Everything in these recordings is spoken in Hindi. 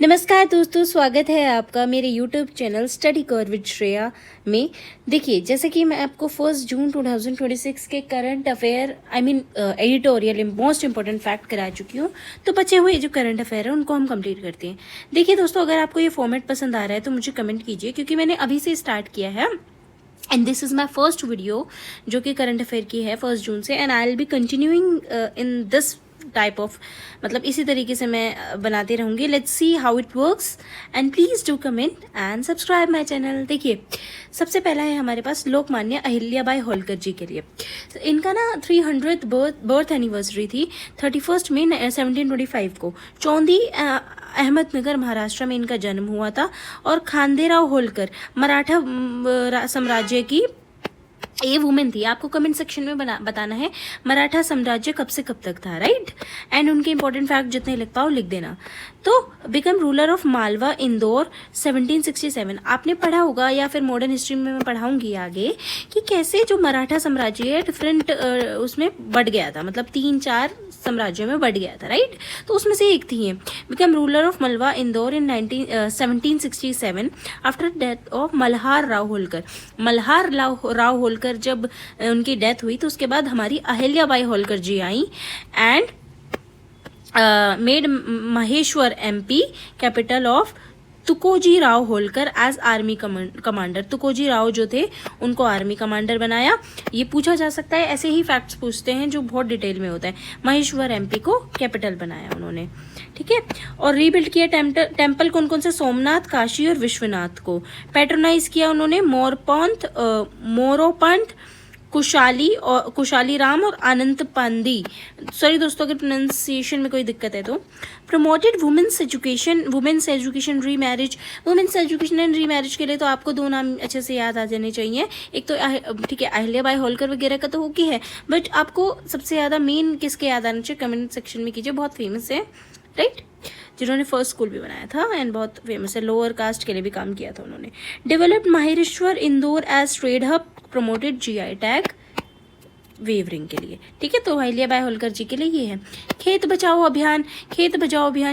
नमस्कार दोस्तों, स्वागत है आपका मेरे यूट्यूब चैनल स्टडी कर विद श्रेया में। देखिए, जैसे कि मैं आपको 1 जून 2026 के current affair editorial most important fact करा चुकी हूँ। तो बचे हुए जो करंट अफेयर है उनको हम कंप्लीट करते हैं। देखिए दोस्तों, अगर आपको ये फॉर्मेट पसंद आ रहा है तो मुझे कमेंट कीजिए, क्योंकि मैंने अभी से स्टार्ट किया है and this is my first video जो कि करंट अफेयर की है 1 जून से, and I will be continuing in this type of, मतलब इसी तरीके से मैं बनाती रहूँगी। Let's see how it works and please do comment and subscribe my channel. देखिए, सबसे पहला है हमारे पास लोकमान्य अहिल्याबाई होलकर जी के लिए। इनका ना 300th बर्थ एनिवर्सरी थी 31 मई 1725 को। चौंदी अहमदनगर महाराष्ट्र में इनका जन्म हुआ था। और खांदेराव होलकर मराठा साम्राज्य की ये वुमेन थी। आपको कमेंट सेक्शन में बताना है मराठा साम्राज्य कब से कब तक था, राइट। एंड उनके इंपॉर्टेंट फैक्ट जितने लिख पाओ लिख देना। तो become ruler of Malwa Indore 1767। आपने पढ़ा होगा या फिर मॉडर्न हिस्ट्री में मैं पढ़ाऊंगी आगे कि कैसे जो मराठा साम्राज्य है डिफरेंट उसमें बढ़ गया था, मतलब 3-4 साम्राज्यों में बढ़ गया था, राइट। तो उसमें से एक थी ये। Become ruler of Malwa Indore in 1767 after death of Malhar Rao Holkar. Malhar Rao Holkar जब उनकी डेथ हुई तो उसके बाद हमारी अहिल्याबाई होलकर जी आई and made Maheshwar MP capital of Tukoji Rao Holkar as army commander. Tukoji Rao जो थे उनको आर्मी कमांडर बनाया। ये पूछा जा सकता है, ऐसे ही फैक्ट्स पूछते हैं जो बहुत डिटेल में होता है। महेश्वर MP को कैपिटल बनाया उन्होंने, ठीक है। और रीबिल्ड किया टेम्पल कौन कौन से? सोमनाथ, काशी और विश्वनाथ को। पैट्रोनाइज किया उन्होंने मोरोपंथ, कुशाली राम और अनंत पांदी। सॉरी दोस्तों अगर प्रोनाउंसिएशन में कोई दिक्कत है तो। प्रमोटेड वुमेन्स एजुकेशन री marriage. Women's education and re marriage के लिए तो आपको 2 नाम अच्छे से याद आ जाने चाहिए। एक तो ठीक है, अहिल्याबाई होलकर वगैरह का तो होगी है, बट आपको सबसे ज़्यादा मेन किसके याद आना चाहिए कमेंट सेक्शन में कीजिए। बहुत फेमस है, राइट, जिन्होंने फर्स्ट स्कूल भी बनाया था एंड बहुत फेमस है। लोअर कास्ट के लिए भी काम किया था उन्होंने। Developed Maheshwar Indore as trade hub. Promoted GI tag weaving के लिए, ठीक है। तो अहिल्याबाई होलकर जी के लिए ये है। खेत बचाओ अभियान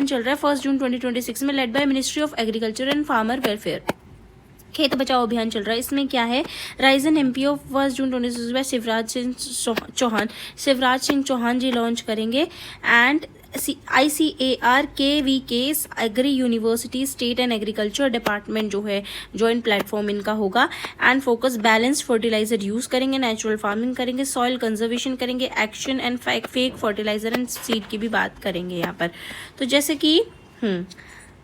चल रहा है 1 जून 2026 में, led by ministry of agriculture and farmer welfare. खेत बचाओ अभियान चल रहा है। इसमें क्या है? Raisen MP of 1 June 2026 Shivraj Singh Chouhan ji launch करेंगे। And ICAR KVK agri university state and agriculture department जो है जॉइंट प्लेटफॉर्म इनका होगा। And focus balanced fertiliser use करेंगे, नेचुरल फार्मिंग करेंगे, सॉइल कंजर्वेशन करेंगे, action and fake fertiliser and seed की भी बात करेंगे यहाँ पर। तो जैसे कि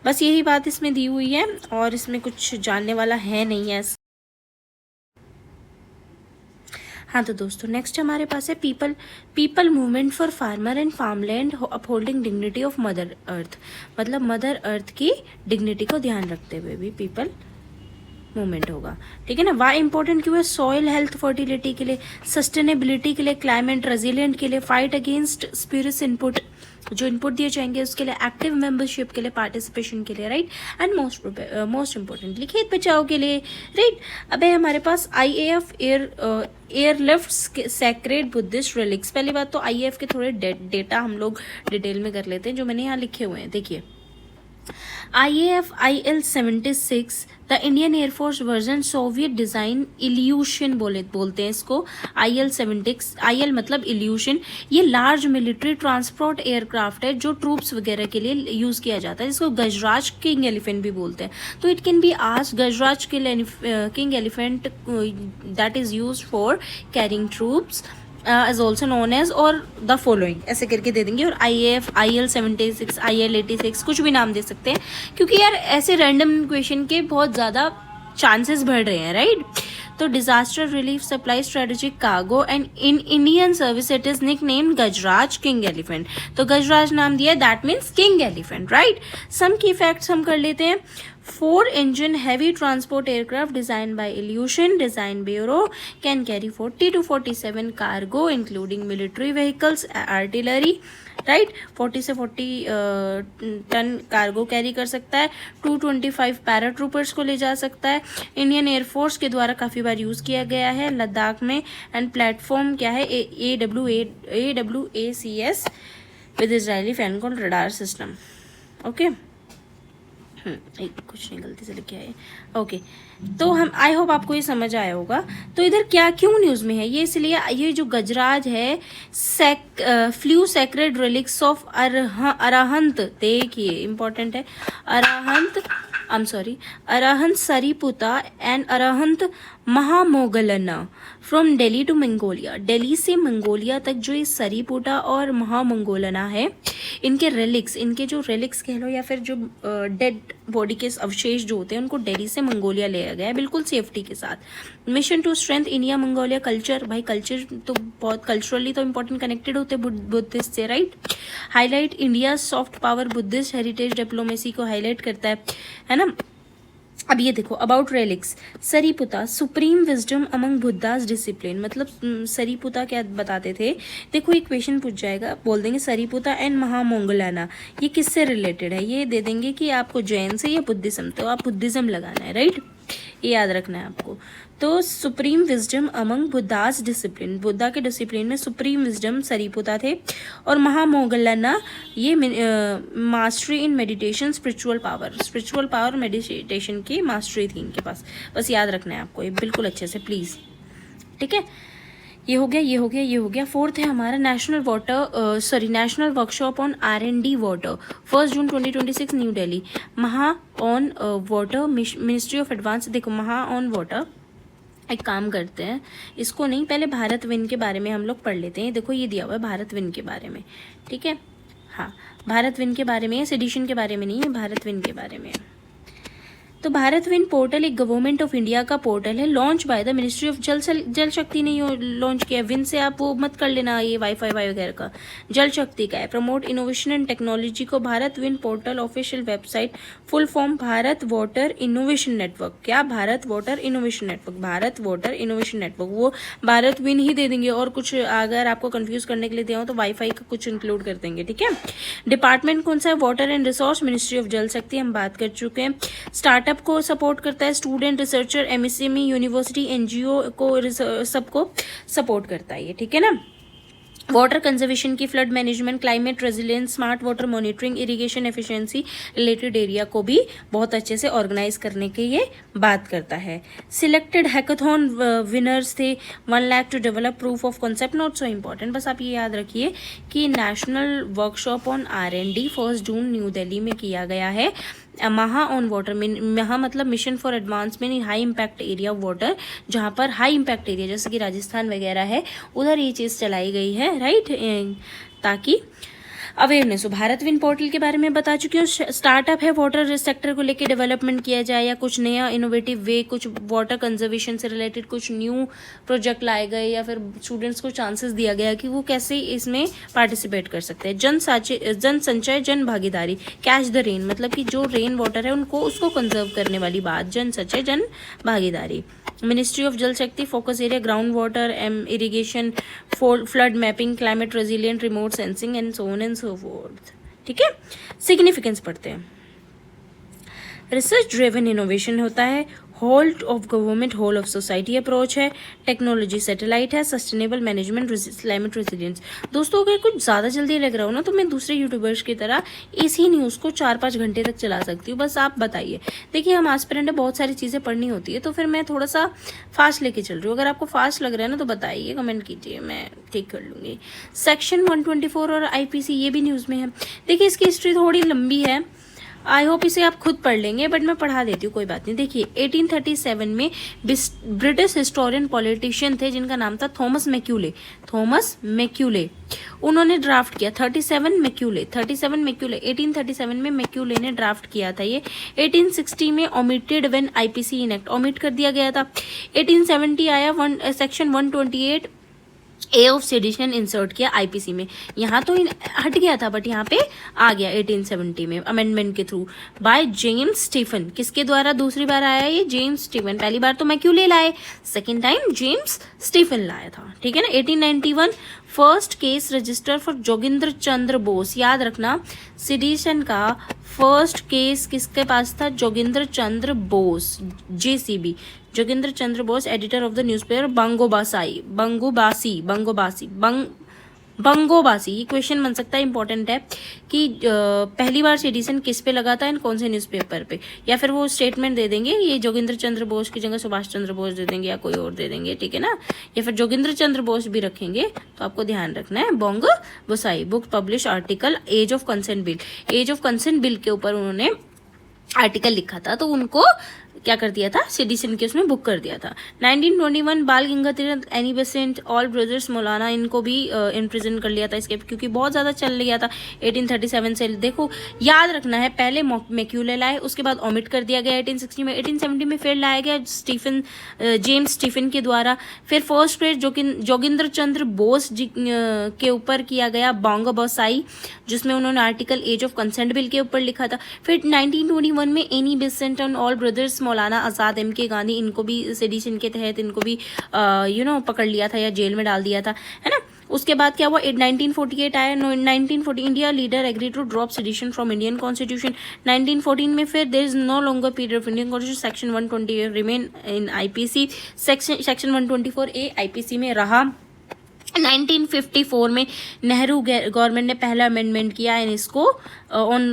बस यही बात इसमें दी हुई है और इसमें कुछ जानने वाला है नहीं है। हाँ तो दोस्तों, नेक्स्ट हमारे पास है people movement for farmer and farmland upholding dignity of mother earth. मतलब मदर अर्थ की डिग्निटी को ध्यान रखते हुए भी पीपल मूवमेंट होगा, ठीक है ना। वाई इंपॉर्टेंट क्यों है? सॉइल हेल्थ फर्टिलिटी के लिए, सस्टेनेबिलिटी के लिए, क्लाइमेट रेजिलिएंट के लिए, फाइट अगेंस्ट स्पिरिट्स इनपुट जो इनपुट दिए जाएंगे उसके लिए, एक्टिव मेंबरशिप के लिए, पार्टिसिपेशन के लिए, राइट। एंड मोस्ट इंपॉर्टेंटली खेत बचाओ के लिए, राइट। अब है हमारे पास IAF airlift sacred Buddhist relics. पहली बात तो IAF के थोड़े डेटा हम लोग डिटेल में कर लेते हैं जो मैंने यहाँ लिखे हुए हैं। देखिए, IAF IL-76 the Indian air force version Soviet design evolution बोलते हैं इसको। IL मतलब इल्यूशन। ये लार्ज मिलिट्री ट्रांसपोर्ट एयरक्राफ्ट है जो ट्रूप्स वगैरह के लिए यूज किया जाता है, जिसको गजराज किंग एलिफेंट भी बोलते हैं। तो it can be asked Gajraj king elephant that is used for carrying troops is also known as or the following, ऐसे करके दे देंगे। और IAF IL-76 IL-86 कुछ भी नाम दे सकते हैं, क्योंकि यार ऐसे रैंडम क्वेश्चन के बहुत ज़्यादा चांसेस बढ़ रहे हैं, राइट। तो disaster relief supply strategic cargo and in Indian service it is nick name Gajraj king elephant. तो गजराज नाम दिया, that means king elephant, right. Some की फैक्ट्स हम कर लेते हैं। 4 engine heavy transport aircraft designed by Ilyushin Design Bureau can carry 40 to 47 cargo including military vehicles, artillery, right. 40 से 40 टन कार्गो कैरी कर सकता है। 225 पैराट्रूपर्स को ले जा सकता है। इंडियन एयरफोर्स के द्वारा काफ़ी बार यूज़ किया गया है लद्दाख में। एंड प्लेटफॉर्म क्या है? AWACS with Israeli Phalcon radar system, okay. एक कुछ नहीं, गलती से लिखे आए। ओके, तो हम आई होप आपको ये समझ आया होगा। तो इधर क्या क्यों न्यूज़ में है ये, इसलिए ये जो गजराज है flew sacred relics of Arhant, देखिए इंपॉर्टेंट है, Arhant Sariputta and Arhant Mahamoggallana from Delhi to Mongolia. Delhi से मंगोलिया तक जो ये सरीपुटा और महामंगोलना है, इनके रेलिक्स, इनके जो रेलिक्स कह लो या फिर जो डेड बॉडी के अवशेष जो होते हैं उनको दिल्ली से मंगोलिया ले गया है बिल्कुल सेफ्टी के साथ। Mission to strength India Mongolia culture, भाई कल्चर तो बहुत कल्चरली तो इंपॉर्टेंट कनेक्टेड होते हैं बुद्धिस्ट से, right. Highlight India soft power Buddhist heritage diplomacy को हाईलाइट करता है ना। अब ये देखो about relics, Sariputta supreme wisdom among Buddha's discipline, मतलब सरीपुता क्या बताते थे, देखो एक क्वेश्चन पूछ जाएगा, बोल देंगे सरीपुता एंड महामोंगलाना ये किससे रिलेटेड है, ये दे देंगे कि आपको जैन से या बुद्धिज्म, तो आप बुद्धिज्म लगाना है, राइट, ये याद रखना है आपको। तो supreme wisdom among Buddha's discipline, Buddha के डिसिप्लिन में सुप्रीम विजडम सरीपुता थे, और महामोगलना ये mastery in meditation spiritual power meditation की मास्टरी थी इनके पास, बस याद रखना है आपको ये बिल्कुल अच्छे से प्लीज, ठीक है। ये हो गया। फोर्थ है हमारा national workshop on R&D water, 1 June 2026 New Delhi. महा on water ministry of advance, देखो महा ऑन वाटर, एक काम करते हैं इसको नहीं, पहले भारत विन के बारे में हम लोग पढ़ लेते हैं। देखो ये दिया हुआ है भारत विन के बारे में, ठीक है, हाँ भारत विन के बारे में, सेडिशन के बारे में नहीं है, भारत विन के बारे में। तो भारत विन पोर्टल एक गवर्नमेंट ऑफ इंडिया का पोर्टल है, launch by the ministry of जल शक्ति ने लॉन्च किया। विन से आप वो मत कर लेना ये वाईफाई वगैरह का, जल शक्ति का है। प्रमोट इनोवेशन एंड टेक्नोलॉजी को, भारत विन portal official website, full form Bharat water innovation network, क्या Bharat water innovation network, Bharat water innovation network, वो भारत विन ही दे देंगे, और कुछ अगर आपको कंफ्यूज करने के लिए दिया हो तो वाईफाई का कुछ इंक्लूड कर देंगे, ठीक है। डिपार्टमेंट कौन सा है, water and resource, ministry of जल शक्ति, हम बात कर चुके हैं। स्टार्टअप को सपोर्ट करता है, student researcher MSME university NGO को सबको सपोर्ट करता है ये, ठीक है ना। वाटर कंजर्वेशन की, flood management, climate resilience, smart water monitoring, irrigation efficiency related area को भी बहुत अच्छे से ऑर्गेनाइज करने की ये बात करता है। सिलेक्टेड हैकाथॉन विनर्स थे 1 lakh to develop proof of concept, not so important, बस आप ये याद रखिए कि नेशनल वर्कशॉप ऑन R&D 1 जून न्यू दिल्ली में किया गया है। महा ऑन वाटर, महा मतलब mission for advancement in high impact area water, जहाँ पर हाई इम्पैक्ट एरिया जैसे कि राजस्थान वगैरह है उधर ये चीज़ चलाई गई है, राइट, ताकि अवेयरनेस हो। भारत विन पोर्टल के बारे में बता चुकी हूँ। स्टार्टअप है वाटर सेक्टर को लेके डेवलपमेंट किया जाए, या कुछ नया इनोवेटिव वे, कुछ वाटर कंजर्वेशन से रिलेटेड कुछ न्यू प्रोजेक्ट लाए गए, या फिर स्टूडेंट्स को चांसेस दिया गया कि वो कैसे इसमें पार्टिसिपेट कर सकते हैं। जन संचय जन भागीदारी, कैच द रेन, मतलब कि जो रेन वाटर है उनको उसको कंजर्व करने वाली बात, जन संचय जन भागीदारी। मिनिस्ट्री ऑफ जल शक्ति, focus area ground water, irrigation, flood mapping, climate resilient, remote sensing and so on and so fourth, ठीक है। सिग्निफिकेंस पढ़ते हैं। रिसर्च ड्रिवन इनोवेशन होता है, whole of government whole of society approach है, टेक्नोलॉजी सैटेलाइट है, सस्टेनेबल मैनेजमेंट, क्लाइमेट रेजिलियंस। दोस्तों अगर कुछ ज़्यादा जल्दी लग रहा हो ना तो मैं दूसरे यूट्यूबर्स की तरह इसी न्यूज़ को 4-5 घंटे तक चला सकती हूँ, बस आप बताइए। देखिए हम एस्पिरेंट है, बहुत सारी चीज़ें पढ़नी होती है, तो फिर मैं थोड़ा सा फास्ट लेके चल रही हूँ। अगर आपको फास्ट लग रहा है ना तो बताइए, कमेंट कीजिए, मैं ठीक कर लूँगी। सेक्शन 124 और IPC ये भी न्यूज़ में है। देखिए इसकी हिस्ट्री थोड़ी लंबी है, आई होप इसे आप खुद पढ़ लेंगे, बट मैं पढ़ा देती हूँ, कोई बात नहीं। देखिए 1837 में ब्रिटिश हिस्टोरियन पॉलिटिशियन थे जिनका नाम था थॉमस मैक्यूले, उन्होंने ड्राफ्ट किया 37 मैक्यूले 1837 में मैक्यूले ने ड्राफ्ट किया था ये। 1860 में omitted when IPC enact, omit कर दिया गया था। 1870 आया section 128 A of sedition insert किया IPC में, यहाँ तो हट गया था बट यहाँ पे आ गया 1870 में अमेंडमेंट के थ्रू बाय जेम्स स्टीफन। किसके द्वारा दूसरी बार आया ये, जेम्स स्टीफन। पहली बार तो मैक्यूले लाए, सेकेंड टाइम जेम्स स्टीफन लाया था, ठीक है ना। 1891 first case register for Jogindra Chandra Bose, याद रखना सेडिशन का फर्स्ट केस किसके पास था, Jogindra Chandra Bose, JCB, Jogindra Chandra Bose, editor of the newspaper Bangobasi, ये क्वेश्चन बन सकता है, इंपॉर्टेंट है कि पहली बार सिटीजन किस पे लगा था एंड कौन से न्यूज़पेपर पे, या फिर वो स्टेटमेंट दे देंगे, ये जोगिंद्र चंद्र बोस की जगह सुभाष चंद्र बोस दे देंगे या कोई और दे देंगे, ठीक है ना, या फिर जोगिंद्र चंद्र बोस भी रखेंगे, तो आपको ध्यान रखना है। Bangobasi book publish article age of consent bill, age of consent bill के ऊपर उन्होंने आर्टिकल लिखा था, तो उनको क्या कर दिया था, सिटीजन के उसमें बुक कर दिया था। 1921 बाल Gangadhar, Annie Besant, all brothers मौलाना, इनको भी इम्प्रिजन कर लिया था इसके, क्योंकि बहुत ज़्यादा चल गया था 1837 से। देखो याद रखना है, पहले मैक्यूले लाए, उसके बाद ओमिट कर दिया गया 1860 में, 1870 में फिर लाया गया जेम्स स्टीफन के द्वारा, फिर फर्स्ट पेज जोगिंद्र चंद्र बोस जी के ऊपर किया गया बंगोबासी, जिसमें उन्होंने article age of consent bill के ऊपर लिखा था। फिर 1921 में Annie Besant and Ali brothers Maulana Azad, M.K. Gandhi, इनको भी सेडिशन के तहत इनको भी पकड़ लिया था या जेल में डाल दिया था, है ना। उसके बाद क्या हुआ, 1948 आया, 1940 India leader agree to drop sedition from Indian constitution. 1914 में फिर there is no longer period of Indian constitution, section 120 remain in IPC, section 124A IPC में रहा। 1954 में नेहरू गवर्नमेंट ने पहला अमेंडमेंट किया एंड इसको on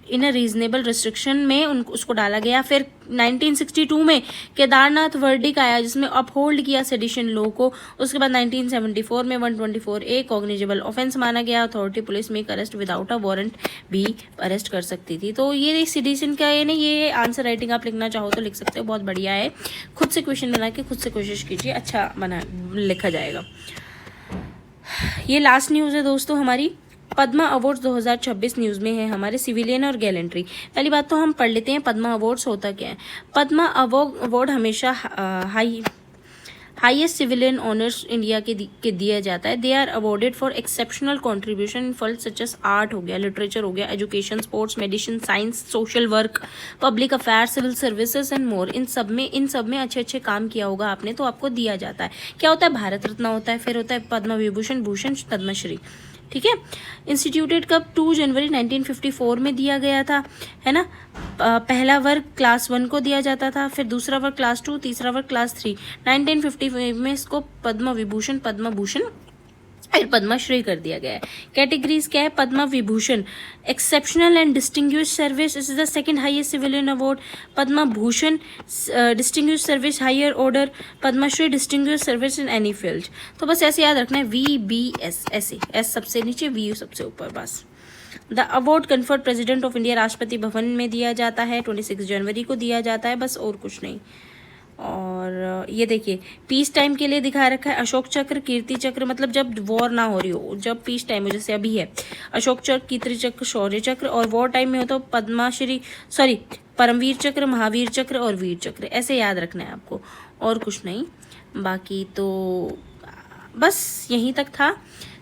in a reasonable restriction में उसको डाला गया। फिर 1962 में केदारनाथ वर्डिक आया, जिसमें अपहोल्ड किया सेडिशन लॉ को। उसके बाद 1974 में 124A कॉग्निजेबल ऑफेंस माना गया। अथॉरिटी पुलिस में अरेस्ट विदाउट अ वारंट भी अरेस्ट कर सकती थी। तो ये सेडिशन का ये आंसर राइटिंग आप लिखना चाहो तो लिख सकते हो, बहुत बढ़िया है। खुद से क्वेश्चन बना के खुद से कोशिश कीजिए, अच्छा बना लिखा जाएगा। ये लास्ट न्यूज़ है दोस्तों हमारी, पद्मा अवार्ड्स 2026 न्यूज़ में है हमारे, सिविलियन और गैलेंट्री। पहली बात तो हम पढ़ लेते हैं पद्मा अवार्ड्स होता क्या है। पद्मा अवार्ड हमेशा हाईएस्ट सिविलियन ऑनर्स इंडिया के दिया जाता है। They are awarded for exceptional contribution in field such as art हो गया, लिटरेचर हो गया, education, sports, medicine, science, social work, public affairs, civil services and more. इन सब में अच्छे काम किया होगा आपने तो आपको दिया जाता है। क्या होता है, भारत रत्न होता है, फिर होता है पद्म विभूषण, भूषण, पद्मश्री, ठीक है। इंस्टीट्यूटेड कब 2 जनवरी 1954 में दिया गया था, है ना। पहला वर्ग क्लास 1 को दिया जाता था, फिर दूसरा वर्ग क्लास 2, तीसरा वर्ग क्लास 3। 1955 में इसको पद्म विभूषण, पद्म भूषण और पद्मश्री कर दिया गया है। कैटेगरीज क्या है, Padma Vibhushan exceptional and distinguish service, is the second highest civilian award. Padma Bhushan distinguish service higher order, Padmashri distinguish service in any field. तो बस ऐसे याद रखना है, VBS, ऐसे S सबसे नीचे, V सबसे ऊपर, बस। The award conferred president of India, Rashtrapati Bhavan में दिया जाता है, 26 जनवरी को दिया जाता है, बस और कुछ नहीं। और ये देखिए पीस टाइम के लिए दिखा रखा है, अशोक चक्र, कीर्ति चक्र, मतलब जब वॉर ना हो रही हो, जब पीस टाइम हो, जैसे अभी है, अशोक चक्र, कीर्ति चक्र, शौर्य चक्र, और वॉर टाइम में हो तो परमवीर चक्र, महावीर चक्र और वीर चक्र। ऐसे याद रखना है आपको, और कुछ नहीं। बाकी तो बस यहीं तक था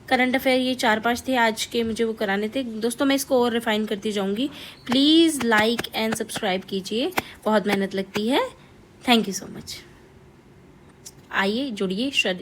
करंट अफेयर, ये 4-5 थे आज के, मुझे वो कराने थे दोस्तों। मैं इसको और रिफाइन करती जाऊंगी। प्लीज़ लाइक एंड सब्सक्राइब कीजिए, बहुत मेहनत लगती है। Thank you so much. आइए जुड़िए